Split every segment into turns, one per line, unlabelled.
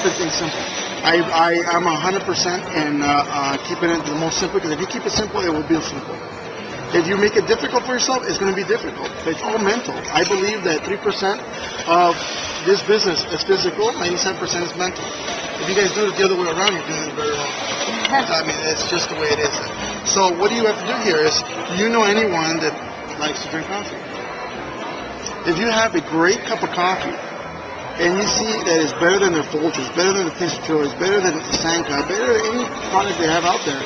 keeping things simple. I'm 100% in keeping it the most simple, because if you keep it simple, it will be simple. If you make it difficult for yourself, it's going to be difficult. It's all mental. I believe that 3% of this business is physical, 97% is mental. If you guys do it the other way around, you're doing it very wrong. I mean, it's just the way it is. So what do you have to do here is, you know anyone that likes to drink coffee? If you have a great cup of coffee, and you see that it's better than their Folgers, better than the Pinch-A-Choice, better than Sanka, better than any product they have out there,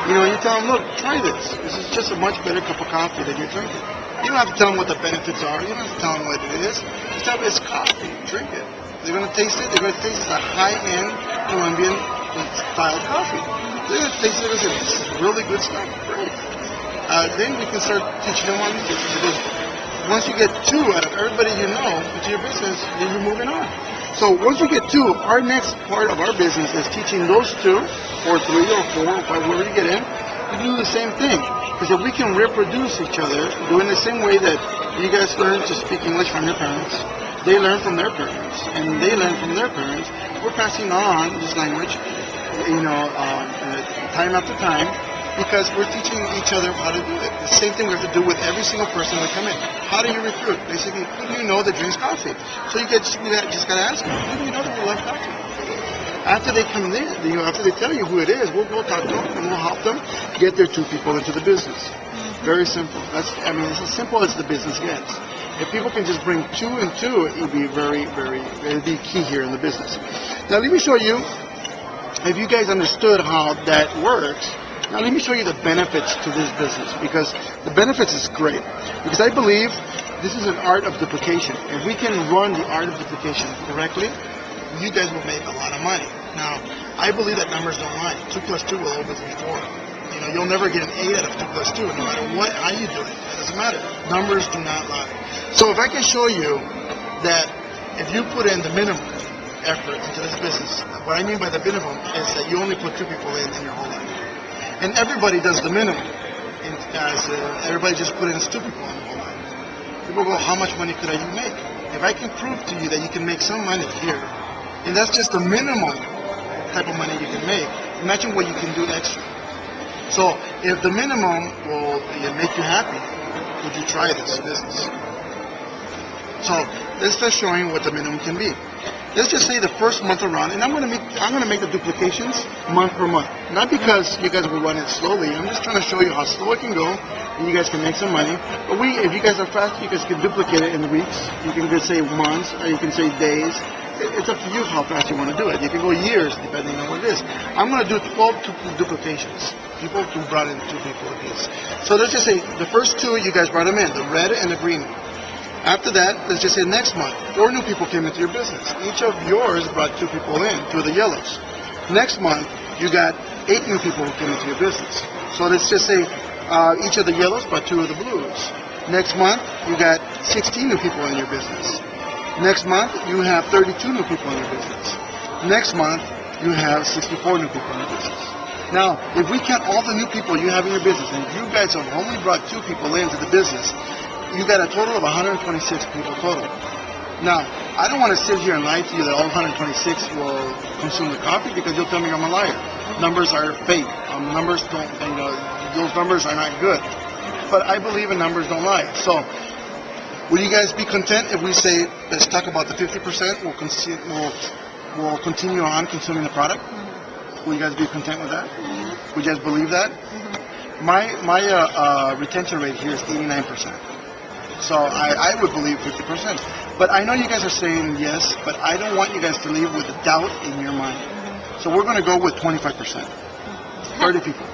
you know, you tell them, look, try this. This is just a much better cup of coffee than you're drinking. You don't have to tell them what the benefits are. You don't have to tell them what it is. Just tell them it's coffee. Drink it. They're going to taste it. They're going to taste the high-end Colombian style coffee. They're going to taste it and say, this is really good stuff. Great. Then we can start teaching them on this. Once you get 2 out of everybody you know into your business, then you're moving on. So once you get 2, our next part of our business is teaching those 2, or 3, or 4, or 5, wherever you get in, to do the same thing. Because if we can reproduce each other, doing the same way that you guys learn to speak English from your parents, they learn from their parents, and they learn from their parents, we're passing on this language, time after time, because we're teaching each other how to do it. The same thing we have to do with every single person that come in. How do you recruit? Basically, who do you know that drinks coffee? So you just got to ask them, who do you know that will love coffee? After they come in, after they tell you who it is, we'll go talk to them and we'll help them get their 2 people into the business. Very simple. It's as simple as the business gets. If people can just bring 2 and 2, it'd be it'd be key here in the business. Now let me show you, if you guys understood how that works, now let me show you the benefits to this business, because the benefits is great. Because I believe this is an art of duplication. If we can run the art of duplication correctly, you guys will make a lot of money. Now, I believe that numbers don't lie. 2 plus 2 will always be 4. You'll never get an 8 out of 2 plus 2, no matter how you do it. It doesn't matter. Numbers do not lie. So if I can show you that if you put in the minimum effort into this business, what I mean by the minimum is that you only put 2 people in your whole life. And everybody does the minimum. Everybody just put in 2 people in the whole life. People go, how much money could you make? If I can prove to you that you can make some money here, and that's just the minimum type of money you can make, imagine what you can do extra. So if the minimum will make you happy, would you try this business? So let's start showing what the minimum can be. Let's just say the first month around, and I'm gonna make the duplications month per month. Not because you guys will run it slowly. I'm just trying to show you how slow it can go, and you guys can make some money. But if you guys are fast, you guys can duplicate it in weeks. You can just say months, or you can say days. It's up to you how fast you want to do it. You can go years depending on what it is. I'm going to do 12 duplications. People who brought in 2 people apiece. So let's just say the first 2 you guys brought them in, the red and the green. After that, let's just say next month, 4 new people came into your business. Each of yours brought 2 people in, 2 of the yellows. Next month, you got 8 new people who came into your business. So let's just say each of the yellows brought 2 of the blues. Next month, you got 16 new people in your business. Next month, you have 32 new people in your business. Next month, you have 64 new people in your business. Now, if we count all the new people you have in your business, and you guys have only brought 2 people into the business, you got a total of 126 people total. Now, I don't want to sit here and lie to you that all 126 will consume the coffee, because you'll tell me I'm a liar. Numbers are fake. Numbers don't, those numbers are not good. But I believe in numbers don't lie. So, will you guys be content if we say, let's talk about the 50% will continue on consuming the product? Will you guys be content with that? Would you guys believe that? My retention rate here is 89%. So I would believe 50%. But I know you guys are saying yes, but I don't want you guys to leave with a doubt in your mind. So we're going to go with 25%. 30 people.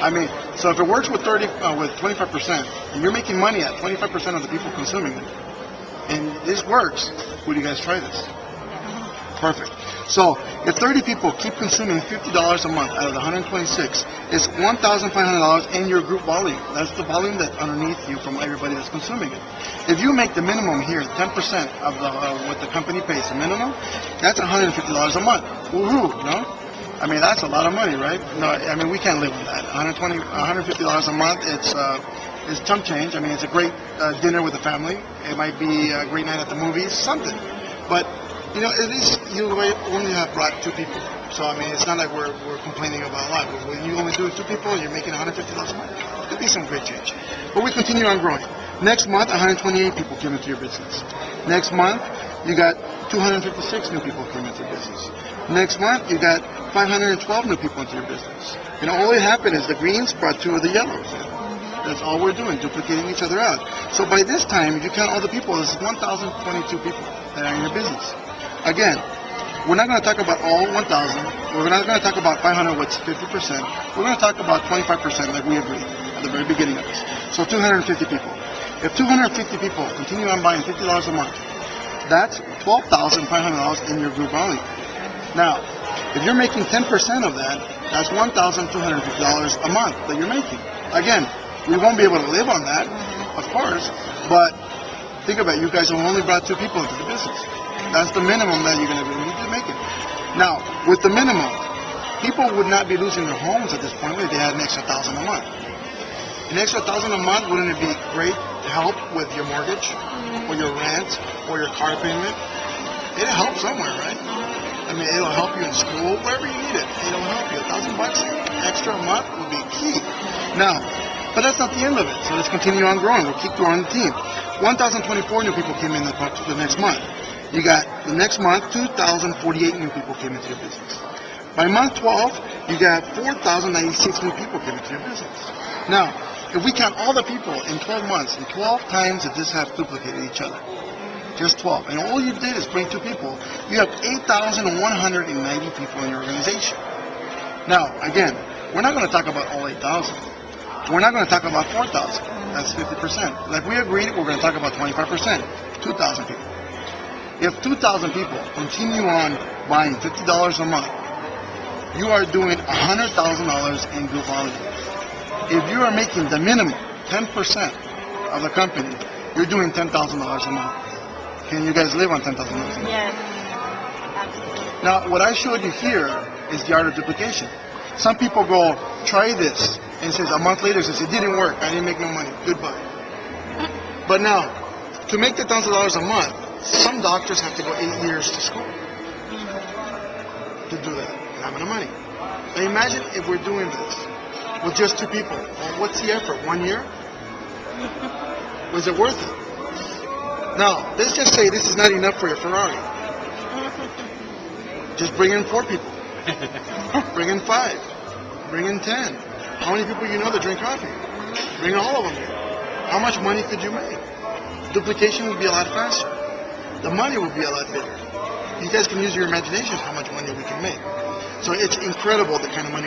I mean, so if it works with 25%, and you're making money at 25% of the people consuming it, and this works, would you guys try this? Perfect. So if 30 people keep consuming $50 a month out of the 126, it's $1,500 in your group volume. That's the volume that's underneath you from everybody that's consuming it. If you make the minimum here, 10% of what the company pays, the minimum, that's $150 a month. Woohoo, no? I mean, that's a lot of money, right? No, I mean, we can't live on that. $150 a month, it's chump change. I mean, it's a great dinner with the family. It might be a great night at the movies, something. But You know, at least you only have brought 2 people. So, I mean, it's not like we're complaining about a lot. But when you only do 2 people and you're making $150 a month, it could be some great change. But we continue on growing. Next month, 128 people came into your business. Next month, you got 256 new people came into your business. Next month, you got 512 new people into your business. You know, all that happened is the greens brought 2 of the yellows in. That's all we're doing, duplicating each other out. So by this time, if you count all the people, this is 1,022 people that are in your business. Again, we're not going to talk about all 1,000. We're not going to talk about 500, what's 50%. We're going to talk about 25% like we agreed at the very beginning of this. So 250 people. If 250 people continue on buying $50 a month, that's $12,500 in your group value. Now, if you're making 10% of that, that's $1,250 a month that you're making. Again, we won't be able to live on that, of course, but think about it. You guys have only brought 2 people into the business. That's the minimum that you're going to be able to make it. Now, with the minimum, people would not be losing their homes at this point if they had an extra $1,000 a month. An extra $1,000 a month, wouldn't it be great help with your mortgage, or your rent, or your car payment? It'll help somewhere, right? I mean, it'll help you in school, wherever you need it. It'll help you. $1,000 extra a month will be key. Now, but that's not the end of it. So let's continue on growing. We'll keep growing the team. 1,024 new people came in the next month. You got the next month, 2,048 new people came into your business. By month 12, you got 4,096 new people came into your business. Now, if we count all the people in 12 months, and 12 times that this have duplicated each other, just 12, and all you did is bring 2 people, you have 8,190 people in your organization. Now, again, we're not going to talk about all 8,000. We're not going to talk about 4,000. That's 50%. Like we agreed, we're going to talk about 25%, 2,000 people. If 2,000 people continue on buying $50 a month, you are doing $100,000 in group value. If you are making the minimum, 10% of the company, you're doing $10,000 a month. Can you guys live on $10,000 a month?
Yes, absolutely.
Now, what I showed you here is the art of duplication. Some people go, try this, and says a month later, says it didn't work, I didn't make no money, goodbye. But now, to make the $1,000 a month, some doctors have to go 8 years to school to do that, and have no money. Now imagine if we're doing this with just 2 people. Well, what's the effort? 1 year? Was it worth it? Now, let's just say this is not enough for your Ferrari. Just bring in 4 people. Bring in 5. Bring in 10. How many people you know that drink coffee? Bring all of them here. How much money could you make? Duplication would be a lot faster. The money would be a lot bigger. You guys can use your imagination how much money we can make. So it's incredible the kind of money